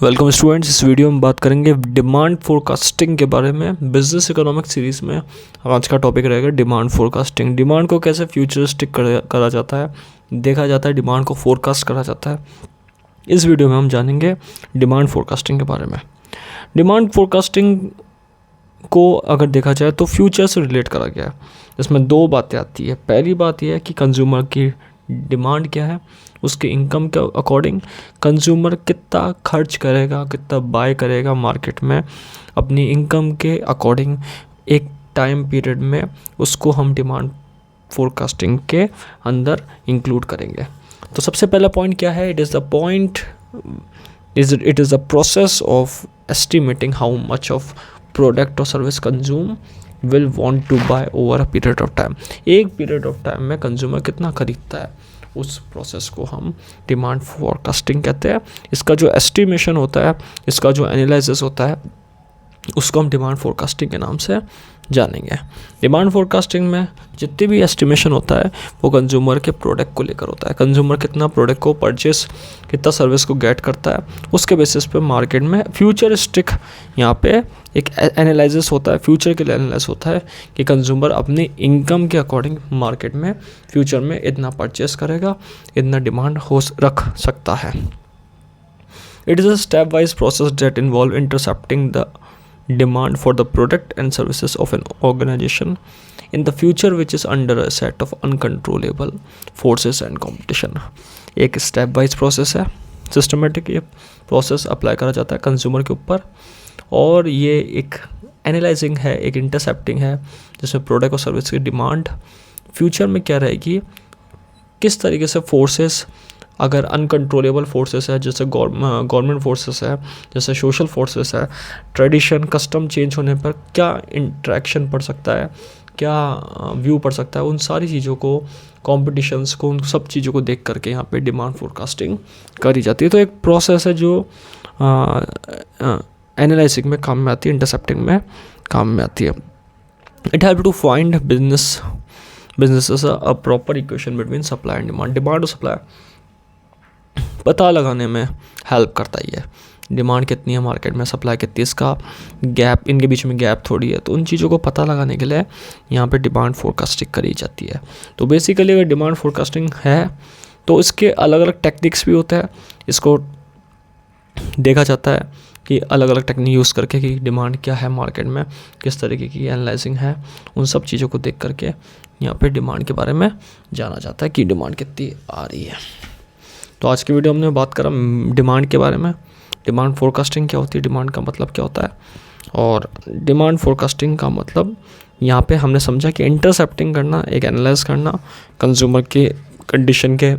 Welcome students. इस video में बात करेंगे डिमांड फोरकास्टिंग के बारे में। बिजनेस इकोनॉमिक्स सीरीज़ में आज का टॉपिक रहेगा डिमांड फोरकास्टिंग। डिमांड को कैसे फ्यूचरिस्टिक करा जाता है, देखा जाता है, डिमांड को फोरकास्ट करा जाता है। इस वीडियो में हम जानेंगे डिमांड फोरकास्टिंग के बारे में। डिमांड फोरकास्टिंग को अगर देखा जाए तो फ्यूचर से रिलेट करा गया है। इसमें दो बातें आती है। पहली बात यह है कि कंज्यूमर की डिमांड क्या है, उसके इनकम के अकॉर्डिंग कंज्यूमर कितना खर्च करेगा, कितना बाय करेगा मार्केट में अपनी इनकम के अकॉर्डिंग एक टाइम पीरियड में, उसको हम डिमांड फोरकास्टिंग के अंदर इंक्लूड करेंगे। तो सबसे पहला पॉइंट क्या है? It is the process of estimating how much of product और service consume will want to buy over a period of time. एक पीरियड ऑफ टाइम में कंज्यूमर कितना खरीदता है, उस प्रोसेस को हम डिमांड फोरकास्टिंग कहते हैं। इसका जो एस्टिमेशन होता है, इसका जो एनालिसिस होता है, उसको हम डिमांड फोरकास्टिंग के नाम से जानेंगे। डिमांड फोरकास्टिंग में जितनी भी एस्टिमेशन होता है वो कंज्यूमर के प्रोडक्ट को लेकर होता है। कंज्यूमर कितना प्रोडक्ट को परचेस, कितना सर्विस को गेट करता है, उसके बेसिस पे मार्केट में फ्यूचरिस्टिक यहाँ पे एक एनालिसिस होता है, फ्यूचर के लिए एनालिसिस होता है कि कंज्यूमर अपनी इनकम के अकॉर्डिंग मार्केट में फ्यूचर में इतना परचेस करेगा, इतना डिमांड हो रख सकता है। It is a step wise process that involve intercepting the demand for the product and services of an organization in the future which is under a set of uncontrollable forces and competition। एक step wise process है, systematic ये process apply करा जाता है consumer के ऊपर, और ये एक एनालाइजिंग है, एक इंटरसेप्टिंग है, जिसमें प्रोडक्ट और सर्विस की डिमांड फ्यूचर में क्या रहेगी, किस तरीके से फोर्सेस, अगर अनकंट्रोलेबल फोर्सेस है जैसे गवर्नमेंट फोर्सेस है, जैसे सोशल फोर्सेस है, ट्रेडिशन कस्टम चेंज होने पर क्या इंट्रैक्शन पड़ सकता है, क्या व्यू पड़ सकता है, उन सारी चीज़ों को, कॉम्पिटिशन्स को, उन सब चीज़ों को देख करके यहाँ पे डिमांड फोरकास्टिंग करी जाती है। तो एक प्रोसेस है जो एनालिसिस में काम में आती है, इंटरसेप्टिंग में काम में आती है। It help to find business a proper equation between supply and demand. Demand और सप्लाई पता लगाने में हेल्प करता ही है। डिमांड कितनी है मार्केट में, सप्लाई कितनी है, इसका गैप, इनके बीच में गैप थोड़ी है, तो उन चीज़ों को पता लगाने के लिए यहाँ पे डिमांड फोरकास्टिंग करी जाती है। तो बेसिकली अगर डिमांड फोरकास्टिंग है तो इसके अलग अलग टेक्निक्स भी होते हैं। इसको देखा जाता है कि अलग अलग टेक्निक यूज़ करके कि डिमांड क्या है मार्केट में, किस तरीके की एनालाइजिंग है, उन सब चीज़ों को देख करके यहाँ पे डिमांड के बारे में जाना जाता है कि डिमांड कितनी आ रही है। तो आज की वीडियो हमने बात करा डिमांड के बारे में, डिमांड फोरकास्टिंग क्या होती है, डिमांड का मतलब क्या होता है, और डिमांड फोरकास्टिंग का मतलब यहाँ पे हमने समझा कि इंटरसेप्टिंग करना, एक एनालाइज करना कंज्यूमर के कंडीशन के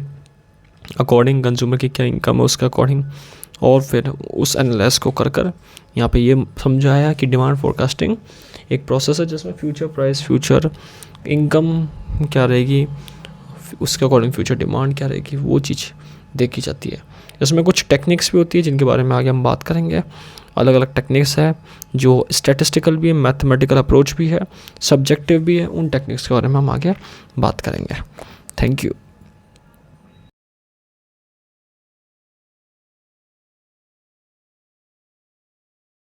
अकॉर्डिंग, कंज्यूमर की क्या इनकम है उसके अकॉर्डिंग, और फिर उस एनालाइज को कर यहाँ पे ये समझाया कि डिमांड फोरकास्टिंग एक प्रोसेस है जिसमें फ्यूचर प्राइस, फ्यूचर इनकम क्या रहेगी, उसके अकॉर्डिंग फ्यूचर डिमांड क्या रहेगी, वो चीज़ देखी जाती है। इसमें कुछ टेक्निक्स भी होती है जिनके बारे में आगे हम बात करेंगे। अलग अलग टेक्निक्स है जो स्टैटिस्टिकल भी है, मैथमेटिकल अप्रोच भी है, सब्जेक्टिव भी है। उन टेक्निक्स के बारे में हम आगे बात करेंगे। Thank you.